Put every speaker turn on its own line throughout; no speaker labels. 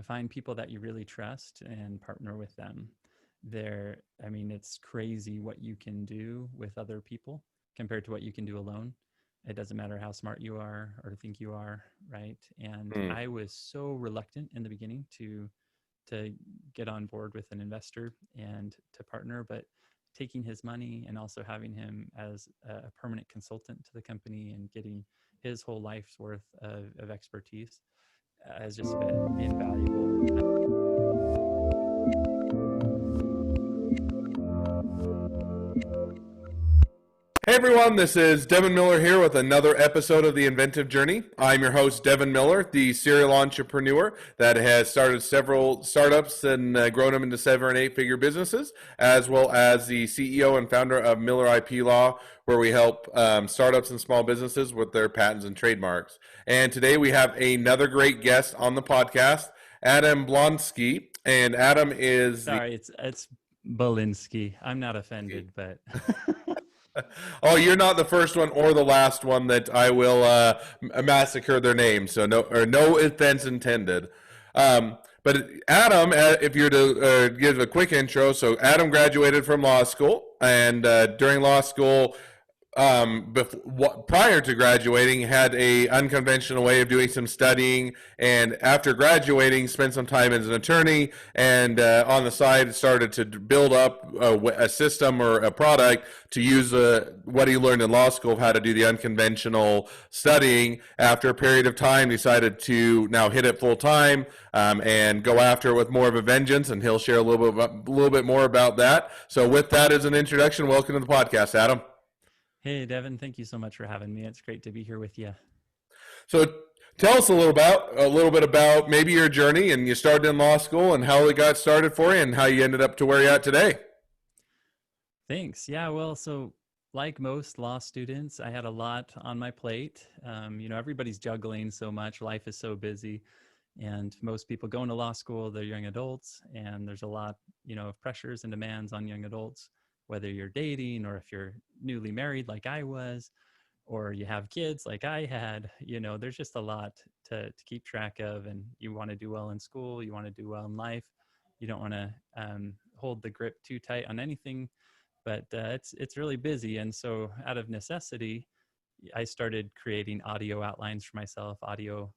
find people that you really trust and partner with them. I mean, it's crazy what you can do with other people compared to what you can do alone. It doesn't matter how smart you are or think you are, right? And
Mm.
I was so reluctant in the beginning to get on board with an investor and to partner, but taking his money and also having him as a permanent consultant to the company and getting his whole life's worth of expertise has just been invaluable.
Hey everyone, this is Devin Miller here with another episode of the Inventive Journey. I'm your host, Devin Miller, the serial entrepreneur that has started several startups and grown them into 7 and 8 figure businesses, as well as the CEO and founder of Miller IP Law, where we help startups and small businesses with their patents and trademarks. And today we have another great guest on the podcast, Adam Blonsky. And Adam is the
Sorry, it's Balinski. I'm not offended, but
Oh, you're not the first one or the last one that I will massacre their name. So no offense intended. But Adam, if you're to give a quick intro, so Adam graduated from law school, and during law school, prior to graduating, had a unconventional way of doing some studying, and after graduating, spent some time as an attorney, and on the side started to build up a system or a product to use what he learned in law school of how to do the unconventional studying. After a period of time, decided to now hit it full time and go after it with more of a vengeance, and he'll share a little bit more about that. So with that as an introduction, welcome to the podcast, Adam.
hey, Devin, thank you so much for having me. It's great to be here with you.
So tell us a little bit about maybe your journey, and you started in law school and how it got started for you and how you ended up to where you're at today.
Thanks. Yeah, well, so like most law students, I had a lot on my plate. Everybody's juggling so much. Life is so busy. And most people go into law school, they're young adults, and there's a lot, of pressures and demands on young adults, whether you're dating or if you're newly married like I was, or you have kids like I had. There's just a lot to keep track of, and you want to do well in school, you want to do well in life. You don't want to hold the grip too tight on anything, but it's really busy. And so out of necessity, I started creating audio outlines for myself, audio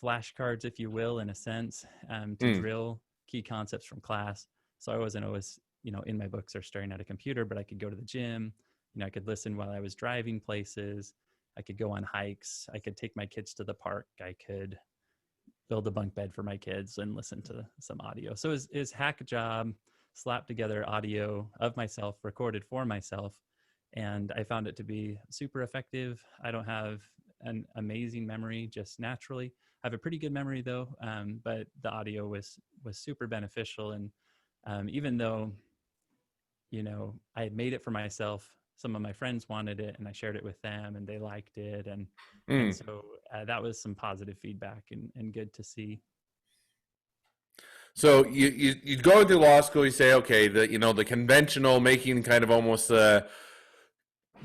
flashcards, if you will, in a sense, to
Mm.
drill key concepts from class. So I wasn't always, in my books or staring at a computer, but I could go to the gym. I could listen while I was driving places. I could go on hikes. I could take my kids to the park. I could build a bunk bed for my kids and listen to some audio. So it was hack job, slapped together audio of myself, recorded for myself. And I found it to be super effective. I don't have an amazing memory just naturally. I have a pretty good memory though, but the audio was super beneficial. And even though, I had made it for myself, some of my friends wanted it, and I shared it with them, and they liked it, and
Mm.
so that was some positive feedback and good to see.
So you go through law school, you say, okay, the conventional making kind of almost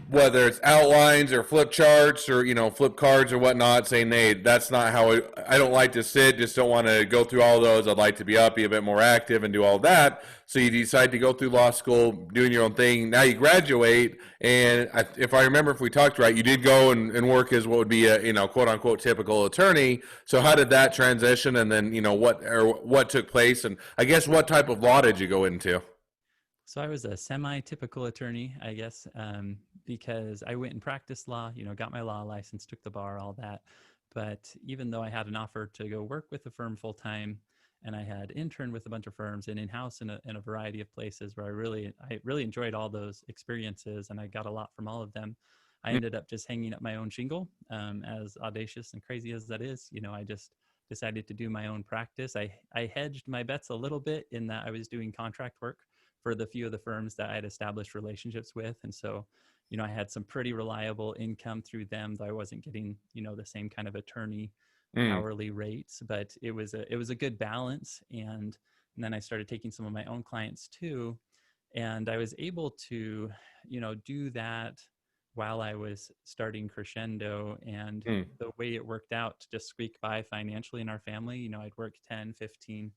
whether it's outlines or flip charts or flip cards or whatnot, saying, hey, that's not how I don't like to sit, just don't want to go through all those. I'd like to be up, be a bit more active, and do all that. So you decide to go through law school, doing your own thing. Now you graduate, and if I remember, if we talked right, you did go and work as what would be a quote unquote typical attorney. So how did that transition, and then what took place, and I guess what type of law did you go into?
So I was a semi-typical attorney, I guess, because I went and practiced law, got my law license, took the bar, all that. But even though I had an offer to go work with a firm full time, and I had interned with a bunch of firms and in-house in a variety of places where I really enjoyed all those experiences, and I got a lot from all of them. I ended up just hanging up my own shingle, as audacious and crazy as that is. I just decided to do my own practice. I hedged my bets a little bit in that I was doing contract work for the few of the firms that I had established relationships with. And so, I had some pretty reliable income through them, though I wasn't getting, the same kind of attorney
Mm.
hourly rates, but it was a good balance. And then I started taking some of my own clients too. And I was able to, do that while I was starting Crescendo, and
Mm,
the way it worked out to just squeak by financially in our family. I'd work 10, 15,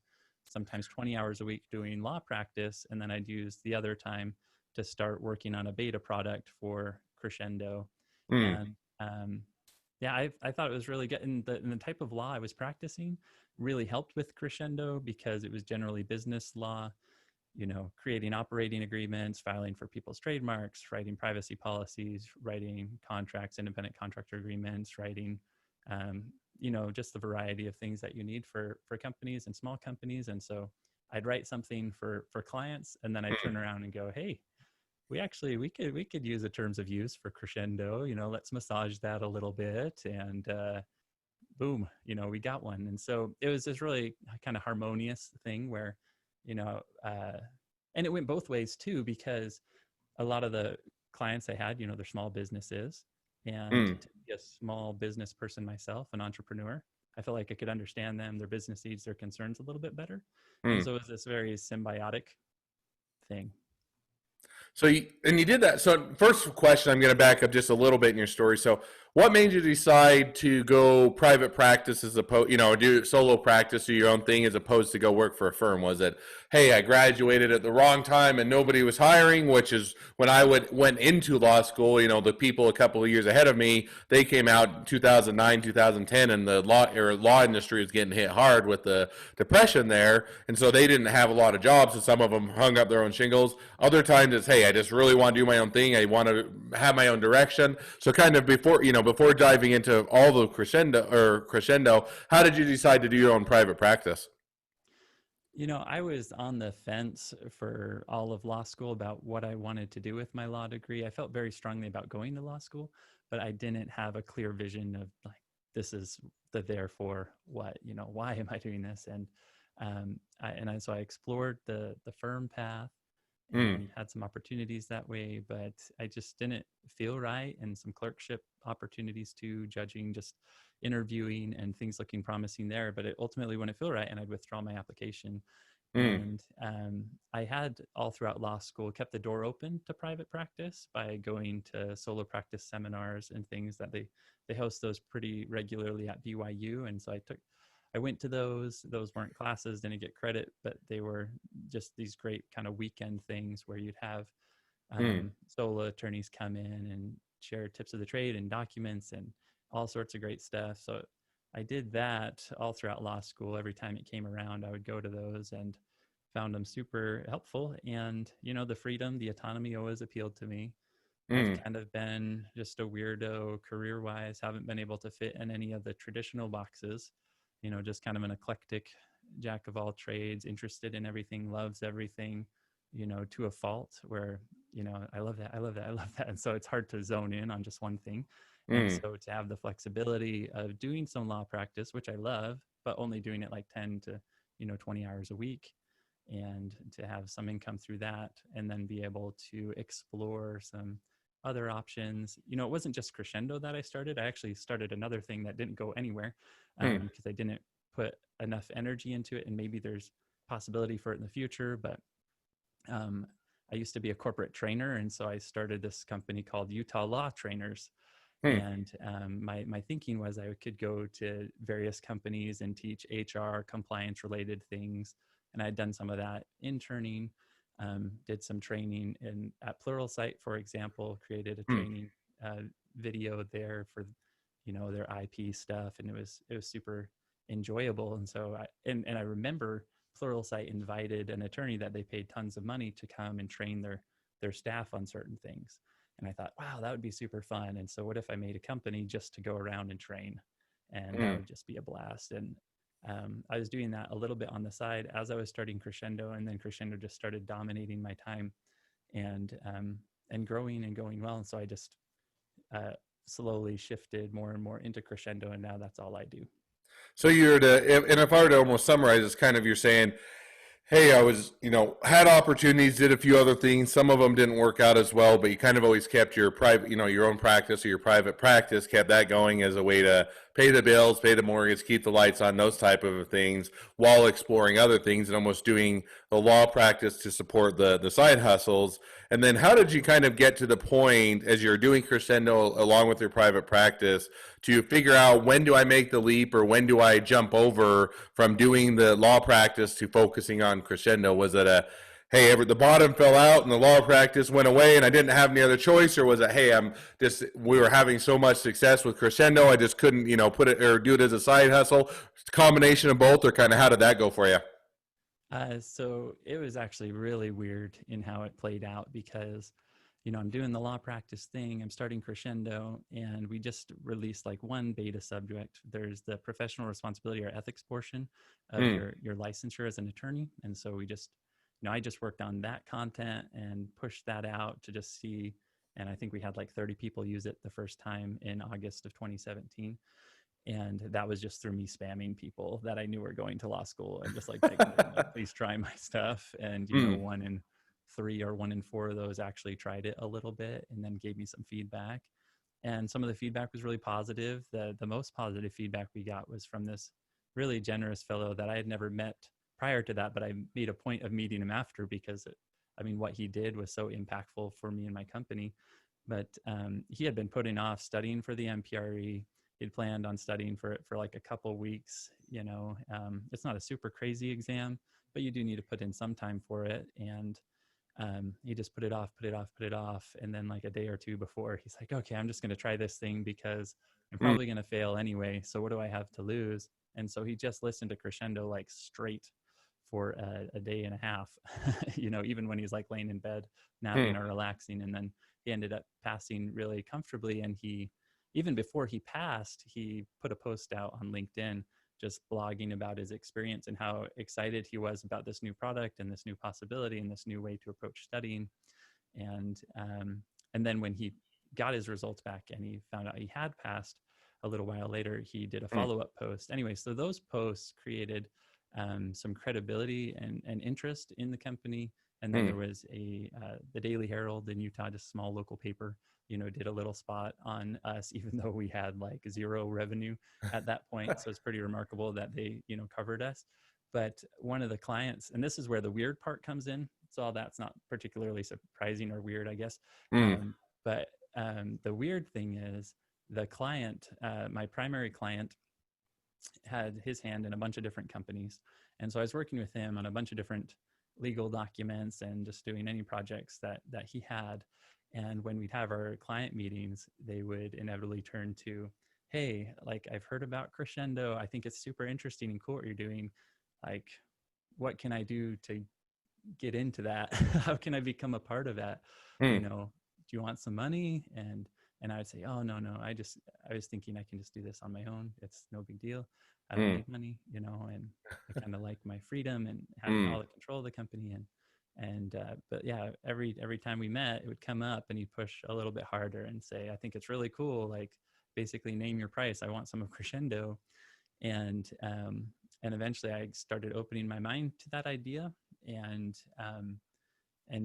sometimes 20 hours a week doing law practice, and then I'd use the other time to start working on a beta product for Crescendo.
mm,
And yeah, I thought it was really good. And the type of law I was practicing really helped with Crescendo because it was generally business law, creating operating agreements, filing for people's trademarks, writing privacy policies, writing contracts, independent contractor agreements, writing, um, just the variety of things that you need for companies and small companies. And so I'd write something for clients, and then I'd turn
mm,
around and go, hey, we could use the terms of use for Crescendo. Let's massage that a little bit, and boom, we got one. And so it was this really kind of harmonious thing where, you know, uh, and it went both ways too, because a lot of the clients I had, they're small businesses. And
mm,
to be a small business person myself, an entrepreneur, I felt like I could understand them, their business needs, their concerns a little bit better. And
mm.
so it was this very symbiotic thing.
So you did that. So first question, I'm going to back up just a little bit in your story. So what made you decide to go private practice as opposed, do solo practice or your own thing as opposed to go work for a firm? Was it, hey, I graduated at the wrong time and nobody was hiring, which is when I went into law school, the people a couple of years ahead of me, they came out in 2009, 2010, and the law industry was getting hit hard with the depression there. And so they didn't have a lot of jobs. And some of them hung up their own shingles. Other times it's, hey, I just really want to do my own thing. I want to have my own direction. So kind of before diving into all the crescendo, how did you decide to do your own private practice?
I was on the fence for all of law school about what I wanted to do with my law degree. I felt very strongly about going to law school, but I didn't have a clear vision of like, this is the therefore what, why am I doing this? And so I explored the firm path
Mm,
and had some opportunities that way, but I just didn't feel right. And some clerkship opportunities too, judging, just interviewing and things looking promising there. But it ultimately wouldn't feel right, and I'd withdraw my application.
mm,
And I had all throughout law school kept the door open to private practice by going to solo practice seminars and things that they host those pretty regularly at BYU. And so I went to those. Those weren't classes, didn't get credit, but they were just these great kind of weekend things where you'd have
mm,
solo attorneys come in and share tips of the trade and documents and all sorts of great stuff. So I did that all throughout law school. Every time it came around, I would go to those and found them super helpful. And, the freedom, the autonomy always appealed to me. I've
mm,
kind of been just a weirdo career wise, haven't been able to fit in any of the traditional boxes, just kind of an eclectic jack of all trades, interested in everything, loves everything, to a fault where, I love that, I love that, I love that. And so it's hard to zone in on just one thing. And
mm,
so to have the flexibility of doing some law practice, which I love, but only doing it like 10 to, 20 hours a week, and to have some income through that, and then be able to explore some other options. It wasn't just Crescendo that I started. I actually started another thing that didn't go anywhere
mm,
because I didn't put enough energy into it. And maybe there's possibility for it in the future, but um, I used to be a corporate trainer, and so I started this company called Utah Law Trainers.
mm,
And my thinking was I could go to various companies and teach HR compliance related things. And I'd done some of that interning, did some training at Pluralsight, for example, created a
mm,
training video there for their IP stuff, and it was super enjoyable. And so I remember Pluralsight invited an attorney that they paid tons of money to come and train their staff on certain things. And I thought, wow, that would be super fun. And so what if I made a company just to go around and train? And that
mm.
would just be a blast. And I was doing that a little bit on the side as I was starting Crescendo, and then Crescendo just started dominating my time and growing and going well. And so I just uh, slowly shifted more and more into Crescendo, and now that's all I do.
So and if I were to almost summarize, it's kind of you're saying, hey, I was, had opportunities, did a few other things. Some of them didn't work out as well, but you kind of always kept your private, your own practice or your private practice, kept that going as a way to pay the bills, pay the mortgage, keep the lights on, those type of things, while exploring other things and almost doing the law practice to support the side hustles. And then how did you kind of get to the point as you're doing Crescendo along with your private practice to figure out when do I make the leap or when do I jump over from doing the law practice to focusing on Crescendo? Was it a, hey, the bottom fell out and the law practice went away and I didn't have any other choice? Or was it, hey, we were having so much success with Crescendo, I just couldn't, put it or do it as a side hustle? Combination of both, or kind of how did that go for you?
So it was actually really weird in how it played out because, I'm doing the law practice thing, I'm starting Crescendo, and we just released like one beta subject. There's the professional responsibility or ethics portion of
Mm,
your licensure as an attorney. And so we just, I just worked on that content and pushed that out to just see. And I think we had like 30 people use it the first time in August of 2017. And that was just through me spamming people that I knew were going to law school and just like begging them, like, please try my stuff. And,
mm,
1 in 3 or 1 in 4 of those actually tried it a little bit and then gave me some feedback. And some of the feedback was really positive. The most positive feedback we got was from this really generous fellow that I had never met prior to that, but I made a point of meeting him after because what he did was so impactful for me and my company. But he had been putting off studying for the MPRE. He'd planned on studying for it for like a couple weeks. It's not a super crazy exam, but you do need to put in some time for it. And he just put it off, put it off, put it off. And then like a day or two before, he's like, okay, I'm just going to try this thing because I'm
mm,
probably going to fail anyway. So what do I have to lose? And so he just listened to Crescendo like straight for a day and a half, even when he's like laying in bed, napping
mm,
or relaxing. And then he ended up passing really comfortably. And even before he passed, he put a post out on LinkedIn just blogging about his experience and how excited he was about this new product and this new possibility and this new way to approach studying. And then when he got his results back and he found out he had passed, a little while later he did a
mm,
follow-up post. Anyway, so those posts created some credibility and interest in the company. And then
mm,
there was the Daily Herald in Utah, just a small local paper, did a little spot on us, even though we had like zero revenue at that point. So it's pretty remarkable that they, covered us. But one of the clients, and this is where the weird part comes in. So all that's not particularly surprising or weird, I guess.
mm,
But the weird thing is the client, my primary client, had his hand in a bunch of different companies. And so I was working with him on a bunch of different legal documents and just doing any projects that he had. And when we'd have our client meetings, they would inevitably turn to, hey, like I've heard about Crescendo. I think it's super interesting and cool what you're doing. Like, what can I do to get into that? How can I become a part of that?
mm,
Do you want some money? And I would say, oh, no, I was thinking I can just do this on my own. It's no big deal. I don't
mm,
need money, and I kind of like my freedom and having
mm,
all the control of the company. But yeah, every time we met, it would come up and he'd push a little bit harder and say, I think it's really cool. Like basically name your price. I want some of Crescendo. And, um, and eventually I started opening my mind to that idea. And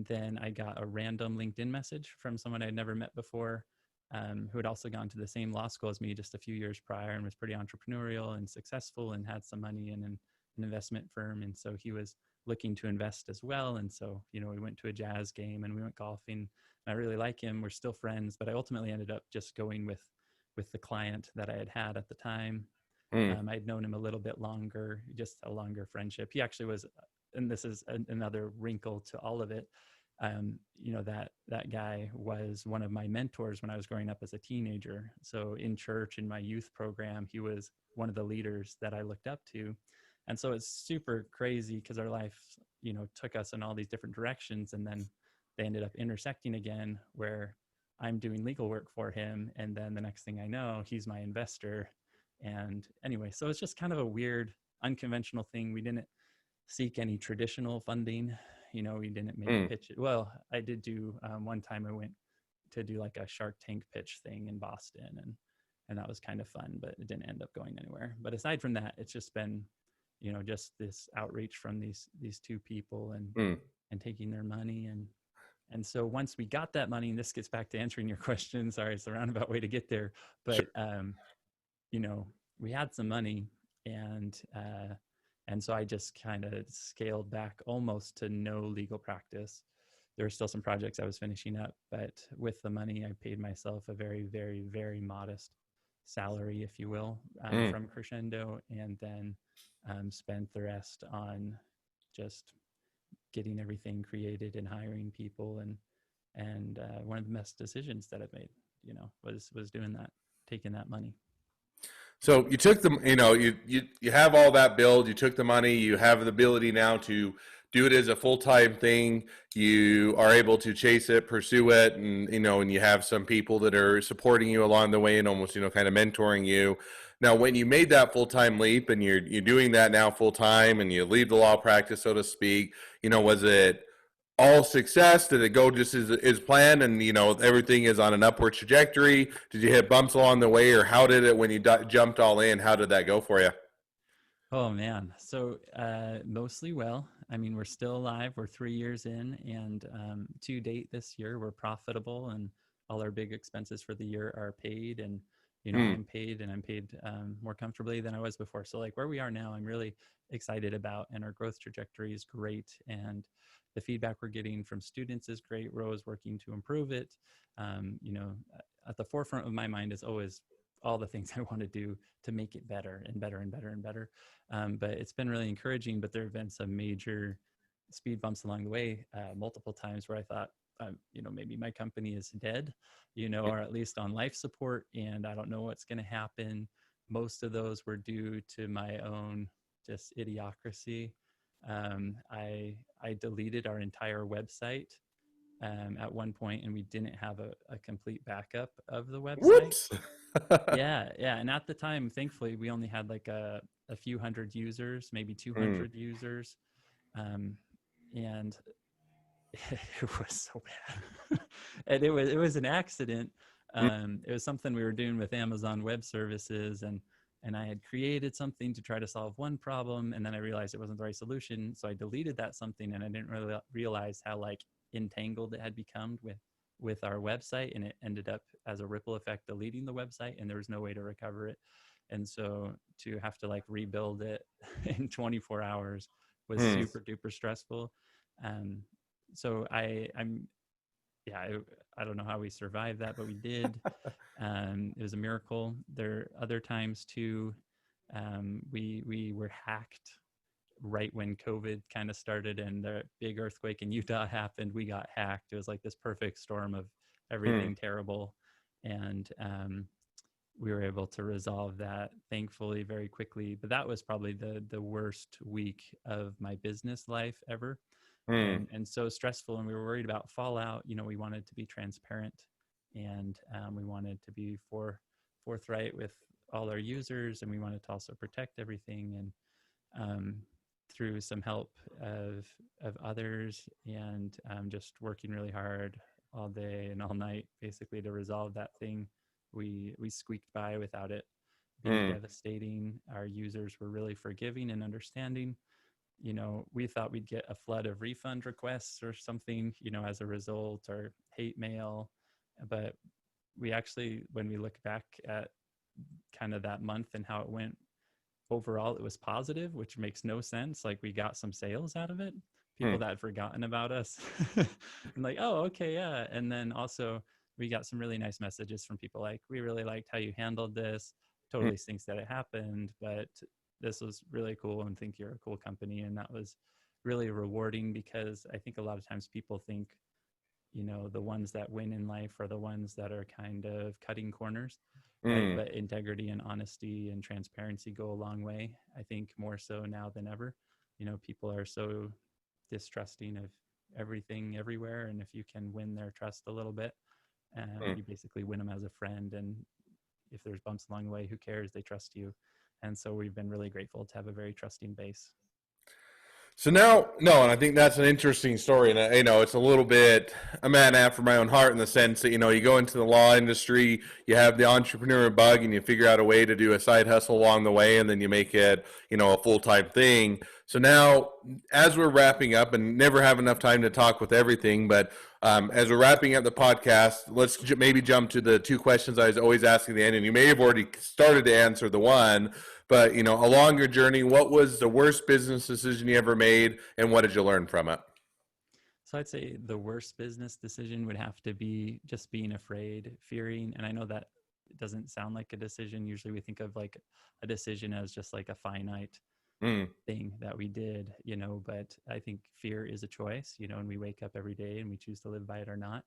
then I got a random LinkedIn message from someone I'd never met before, who had also gone to the same law school as me just a few years prior and was pretty entrepreneurial and successful and had some money in an investment firm. And so he was looking to invest as well. And so, we went to a jazz game and we went golfing. And I really like him. We're still friends, but I ultimately ended up just going with the client that I had at the time.
mm,
I'd known him a little bit longer, just a longer friendship. He actually was, and this is another wrinkle to all of it. That guy was one of my mentors when I was growing up as a teenager. So in church, in my youth program, he was one of the leaders that I looked up to. And so it's super crazy because our life, took us in all these different directions. And then they ended up intersecting again where I'm doing legal work for him. And then the next thing I know, he's my investor. And anyway, so it's just kind of a weird, unconventional thing. We didn't seek any traditional funding. We didn't make
mm.
pitch. Well, I did do one time I went to do like a Shark Tank pitch thing in Boston, and that was kind of fun, but it didn't end up going anywhere. But aside from that, it's just been, just this outreach from these two people
Mm.
and taking their money. And so once we got that money, and this gets back to answering your question, sorry, it's a roundabout way to get there,
Sure.
but we had some money, and so I just kind of scaled back almost to no legal practice. There were still some projects I was finishing up, but with the money, I paid myself a very, very, very modest salary, if you will,
Mm.
from Crescendo, and then spent the rest on just getting everything created and hiring people. And one of the best decisions that I've made, was doing that, taking that money.
So you took the, you have all that build. You took the money. You have the ability now to do it as a full time thing. You are able to chase it, pursue it, and you have some people that are supporting you along the way and almost kind of mentoring you. Now, when you made that full time leap and you're doing that now full time and you leave the law practice, so to speak, was it all success? Did it go just as planned, and everything is on an upward trajectory? Did you hit bumps along the way, or how did it when you jumped all in? How did that go for you?
Oh man, so mostly well. I mean, we're still alive. We're 3 years in, and to date this year, we're profitable, and all our big expenses for the year are paid. And
Mm.
I'm paid, and I'm paid more comfortably than I was before. So like where we are now, I'm really excited about, and our growth trajectory is great, and the feedback we're getting from students is great. We're always working to improve it. At the forefront of my mind is always all the things I want to do to make it better and better and better and better. But it's been really encouraging, but there have been some major speed bumps along the way, multiple times where I thought, maybe my company is dead, or at least on life support, and I don't know what's going to happen. Most of those were due to my own just idiocracy. I deleted our entire website at one point, and we didn't have a complete backup of the website.
Whoops.
Yeah, yeah. And at the time, thankfully, we only had like a few hundred users, maybe
Mm.
200 users. Um, and it was so bad. And it was an accident.
Mm.
It was something we were doing with Amazon Web Services, and I had created something to try to solve one problem, and then I realized it wasn't the right solution. So I deleted that something, and I didn't really realize how like entangled it had become with our website, and it ended up as a ripple effect deleting the website, and there was no way to recover it. And so to have to like rebuild it in 24 hours was
Mm.
super duper stressful. Um, so I'm yeah, I don't know how we survived that, but we did. It was a miracle. There are other times too. We were hacked right when COVID kind of started and the big earthquake in Utah happened. We got hacked. It was like this perfect storm of
Mm.
everything terrible, and we were able to resolve that thankfully very quickly. But that was probably the worst week of my business life ever,
Mm.
and so stressful. And we were worried about fallout. We wanted to be transparent, and we wanted to be forthright with all our users, and we wanted to also protect everything. And through some help of others, and just working really hard all day and all night, basically to resolve that thing, we squeaked by without it being
Mm.
devastating. Our users were really forgiving and understanding. We thought we'd get a flood of refund requests or something, as a result, or hate mail. But we actually, when we look back at kind of that month and how it went, overall it was positive, which makes no sense. Like we got some sales out of it, people
Mm.
that had forgotten about us. And like, oh, okay, yeah. And then also we got some really nice messages from people like, we really liked how you handled this,
Mm.
totally stinks that it happened, but this was really cool and think you're a cool company. And that was really rewarding, because I think a lot of times people think, the ones that win in life are the ones that are kind of cutting corners, right?
Mm.
But integrity and honesty and transparency go a long way. I think more so now than ever. People are so distrusting of everything everywhere. And if you can win their trust a little bit,
Mm.
you basically win them as a friend. And if there's bumps along the way, who cares? They trust you. And so we've been really grateful to have a very trusting base.
So now, no, and I think that's an interesting story, and it's a little bit a man after my own heart in the sense that you go into the law industry, you have the entrepreneur bug, and you figure out a way to do a side hustle along the way, and then you make it a full time thing. So now, as we're wrapping up, and never have enough time to talk with everything, but as we're wrapping up the podcast, let's maybe jump to the two questions I was always asking at the end. And you may have already started to answer the one, but along your journey, what was the worst business decision you ever made, and what did you learn from it?
So I'd say the worst business decision would have to be just being afraid, fearing. And I know that it doesn't sound like a decision. Usually we think of like a decision as just like a finite
Mm,
thing that we did, but I think fear is a choice, and we wake up every day and we choose to live by it or not.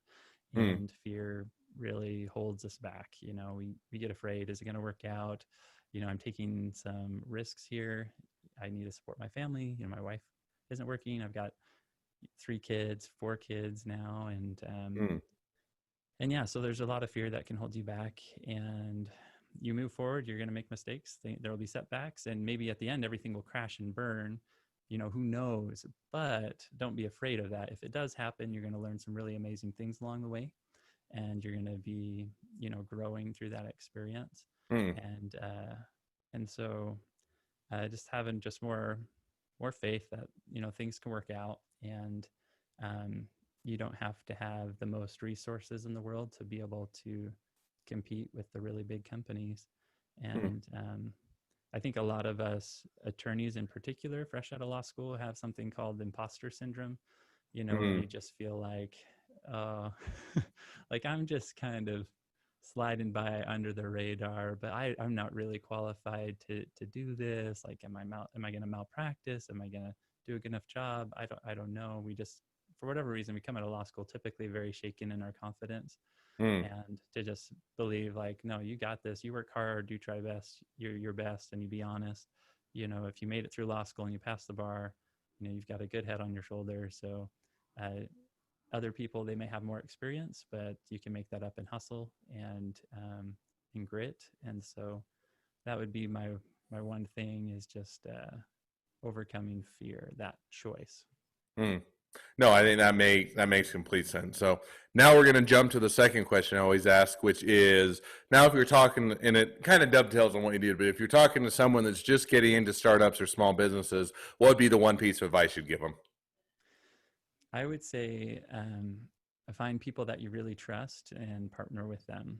mm,
And fear really holds us back. We get afraid. Is it going to work out? I'm taking some risks here. I need to support my family. My wife isn't working. I've got 3 kids, 4 kids now.
mm,
And yeah, so there's a lot of fear that can hold you back, and you move forward, you're going to make mistakes. There will be setbacks, and maybe at the end, everything will crash and burn. Who knows? But don't be afraid of that. If it does happen, you're going to learn some really amazing things along the way, and you're going to be, growing through that experience.
mm,
And so just having just more faith that things can work out, and um, you don't have to have the most resources in the world to be able to compete with the really big companies.
mm,
And I think a lot of us attorneys in particular, fresh out of law school, have something called imposter syndrome, where
mm,
you just feel like, uh, like I'm just kind of sliding by under the radar, but I'm not really qualified to do this. Like, am I going to malpractice? Am I going to do a good enough job? I don't know. We just, for whatever reason, we come out of law school typically very shaken in our confidence,
mm,
and to just believe like, no, you got this. You work hard, you try best, you're your best, and you be honest. If you made it through law school and you passed the bar, you've got a good head on your shoulder. So uh, other people, they may have more experience, but you can make that up in hustle and in grit. And so that would be my one thing, is just overcoming fear, that choice.
mm. No, I think that makes complete sense. So now we're going to jump to the second question I always ask, which is, now if you're talking, and it kind of dovetails on what you did, but if you're talking to someone that's just getting into startups or small businesses, what would be the one piece of advice you'd give them?
I would say find people that you really trust and partner with them.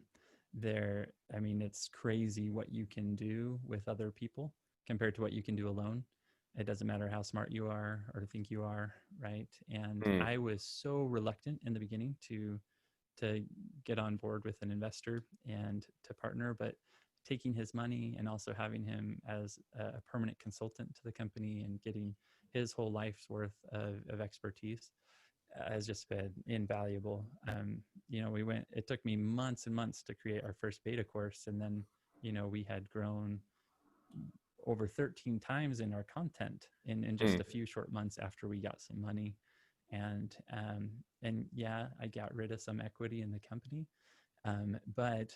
I mean, it's crazy what you can do with other people compared to what you can do alone. It doesn't matter how smart you are or think you are, right? And
Mm,
I was so reluctant in the beginning to get on board with an investor and to partner, but taking his money and also having him as a permanent consultant to the company and getting his whole life's worth of expertise has just been invaluable. It took me months and months to create our first beta course. And then, we had grown over 13 times in our content in just
mm,
a few short months after we got some money. And yeah, I got rid of some equity in the company. But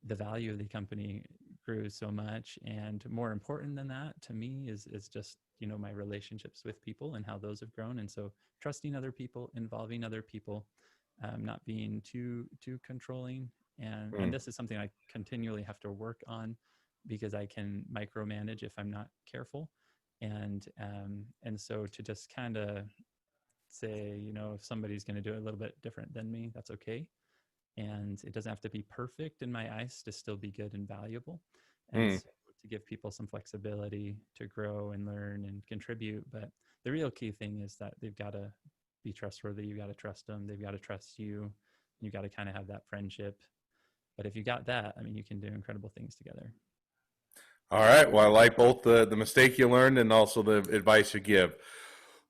the value of the company grew so much, and more important than that to me is just my relationships with people and how those have grown. And so trusting other people, involving other people, not being too controlling. And
mm,
this is something I continually have to work on, because I can micromanage if I'm not careful. And so to just kind of say, if somebody's going to do it a little bit different than me, that's okay, and it doesn't have to be perfect in my eyes to still be good and valuable. And
mm,
so to give people some flexibility to grow and learn and contribute. But the real key thing is that they've got to be trustworthy. You've got to trust them. They've got to trust you. You got to kind of have that friendship. But if you got that, I mean, you can do incredible things together.
All right. Well, I like both the mistake you learned and also the advice you give.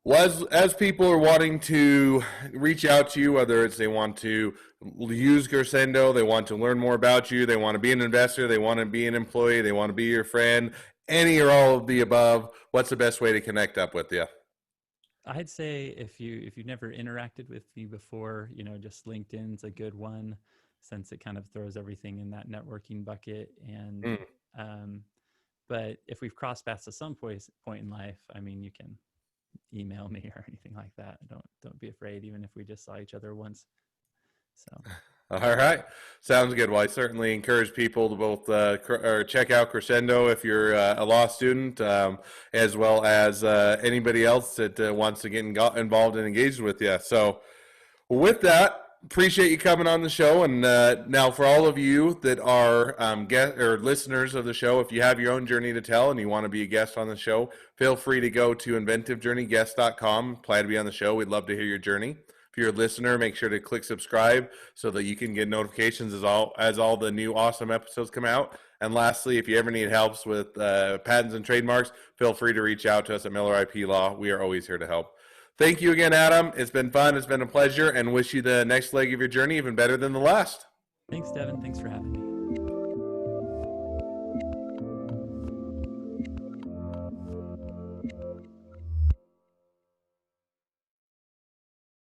Was as people are wanting to reach out to you, whether it's they want to use Gersendo, they want to learn more about you, they want to be an investor, they want to be an employee, they want to be your friend, any or all of the above, what's the best way to connect up with you?
I'd say if you've never interacted with me before, just LinkedIn's a good one, since it kind of throws everything in that networking bucket. And
Mm.
um, but if we've crossed paths at some point in life, I mean, you can email me or anything like that. Don't be afraid, even if we just saw each other once. So
All right. Sounds good. Well, I certainly encourage people to both or check out Crescendo if you're a law student, as well as anybody else that wants to get involved and engaged with you. So, with that, appreciate you coming on the show. And now, for all of you that are guest or listeners of the show, if you have your own journey to tell and you want to be a guest on the show, feel free to go to inventivejourneyguest.com. Apply to be on the show. We'd love to hear your journey. If you're a listener, make sure to click subscribe so that you can get notifications as all the new awesome episodes come out. And lastly, if you ever need help with patents and trademarks, feel free to reach out to us at Miller IP Law. We are always here to help. Thank you again, Adam. It's been fun. It's been a pleasure, and wish you the next leg of your journey even better than the last.
Thanks, Devin. Thanks for having me.